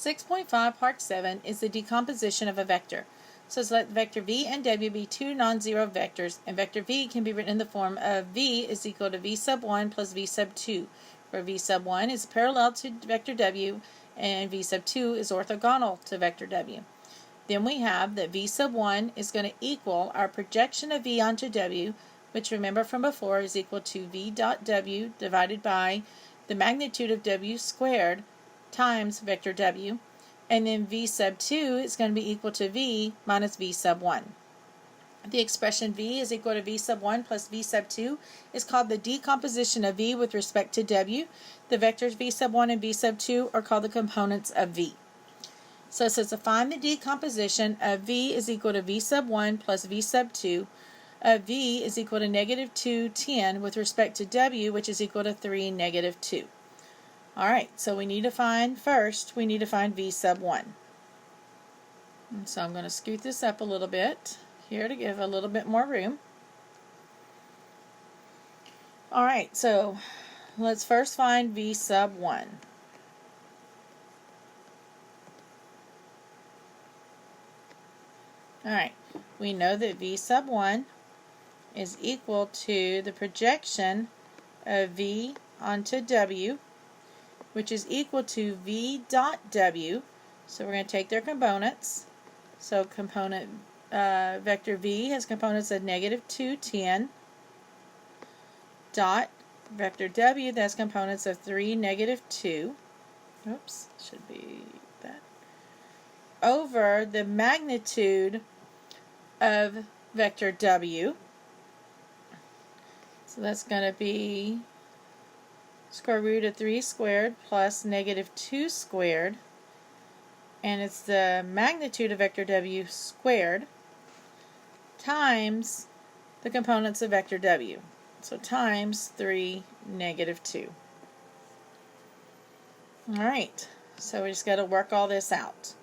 6.5 Part 7 is the decomposition of a vector. So let vector v and w be two non-zero vectors, and vector v can be written in the form of v is equal to v sub 1 plus v sub 2, where v sub 1 is parallel to vector w and v sub 2 is orthogonal to vector w. Then we have that v sub 1 is going to equal our projection of v onto w, which remember from before is equal to v dot w divided by the magnitude of w squared times vector w, and then v sub 2 is going to be equal to v minus v sub 1. The expression v is equal to v sub 1 plus v sub 2 is called the decomposition of v with respect to w. The vectors v sub 1 and v sub 2 are called the components of v. So it says to find the decomposition of v is equal to v sub 1 plus v sub 2 of v is equal to negative 2, 10 with respect to w, which is equal to 3, negative 2. Alright, so we need to find v sub 1. And so I'm going to scoot this up a little bit here to give a little bit more room. Alright, so let's first find v sub 1. Alright, we know that v sub 1 is equal to the projection of v onto w, which is equal to v dot w. So we're going to take their components. So component vector v has components of negative 2, 10, dot vector w that has components of 3, negative 2. Oops, should be that. Over the magnitude of vector w. So that's going to be square root of 3 squared plus negative 2 squared, and it's the magnitude of vector w squared times the components of vector w. So times 3, negative 2. Alright, so we just got to work all this out.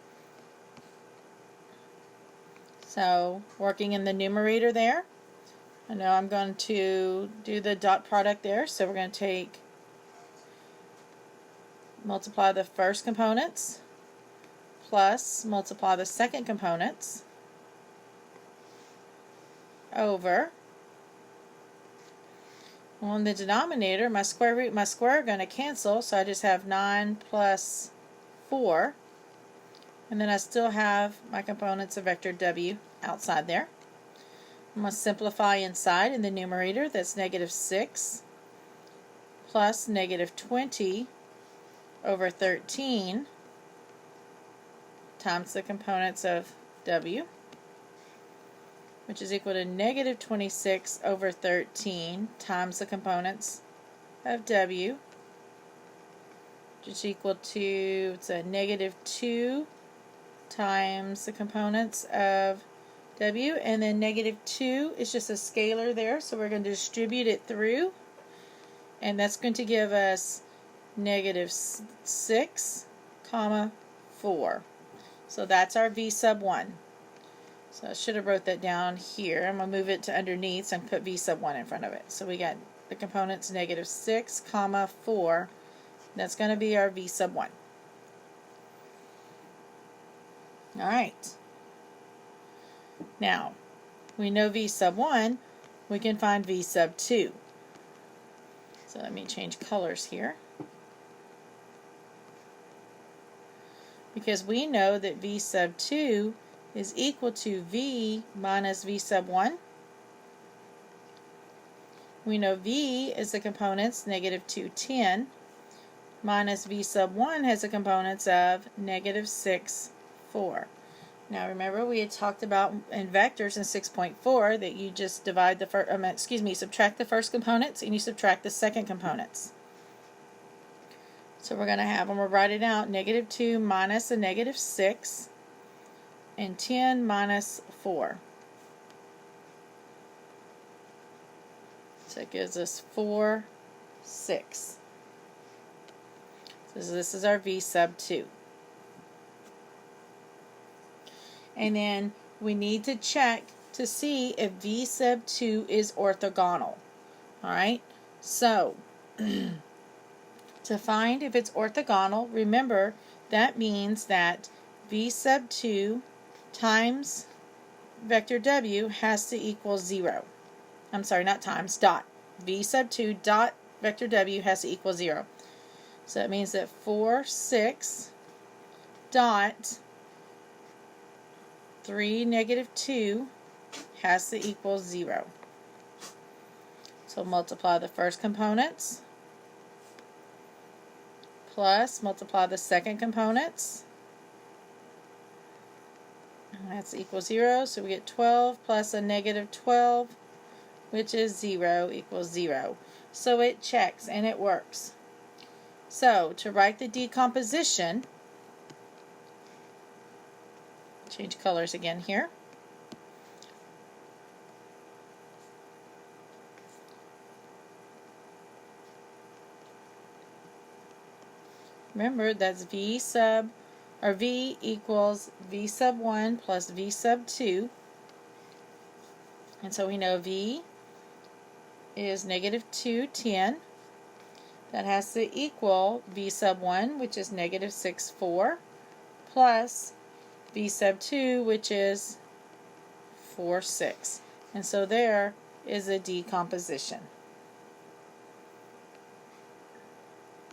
So working in the numerator there, I know I'm going to do the dot product there, so we're going to multiply the first components plus multiply the second components over, on the denominator, my square root and my square are going to cancel, so I just have 9 plus 4, and then I still have my components of vector w outside there. I'm going to simplify inside in the numerator. That's negative 6 plus negative 20 over 13 times the components of w, which is equal to negative 26 over 13 times the components of w, which is equal to, it's a negative 2 times the components of w, and then negative 2 is just a scalar there, so we're going to distribute it through, and that's going to give us negative 6, comma 4. So that's our v sub 1. So I should have wrote that down here. I'm going to move it to underneath and put v sub 1 in front of it. So we got the components negative 6, comma 4. That's going to be our v sub 1. Alright. Now, we know v sub 1, we can find v sub 2. So let me change colors here. Because we know that v sub 2 is equal to v minus v sub 1. We know v is the components negative 2, 10, minus v sub 1 has the components of negative 6, 4. Now remember we had talked about in vectors in 6.4 that you just divide the subtract the first components and you subtract the second components. So we're going to have, I'm going to write it out, negative 2 minus a negative 6 and 10 minus 4. So it gives us 4, 6. So this is our v sub 2. And then we need to check to see if v sub 2 is orthogonal. Alright, so to find if it's orthogonal, remember that means that v sub 2 times vector w has to equal 0. I'm sorry, not times, dot. V sub 2 dot vector w has to equal 0. So that means that 4, 6 dot 3, negative 2 has to equal 0. So multiply the first components plus multiply the second components. And that's equal 0. So we get 12 plus a negative 12, which is 0, equals 0. So it checks and it works. So to write the decomposition, change colors again here. Remember, that's V equals V sub 1 plus V sub 2. And so we know V is negative 2, 10. That has to equal V sub 1, which is negative 6, 4, plus V sub 2, which is 4, 6. And so there is a decomposition.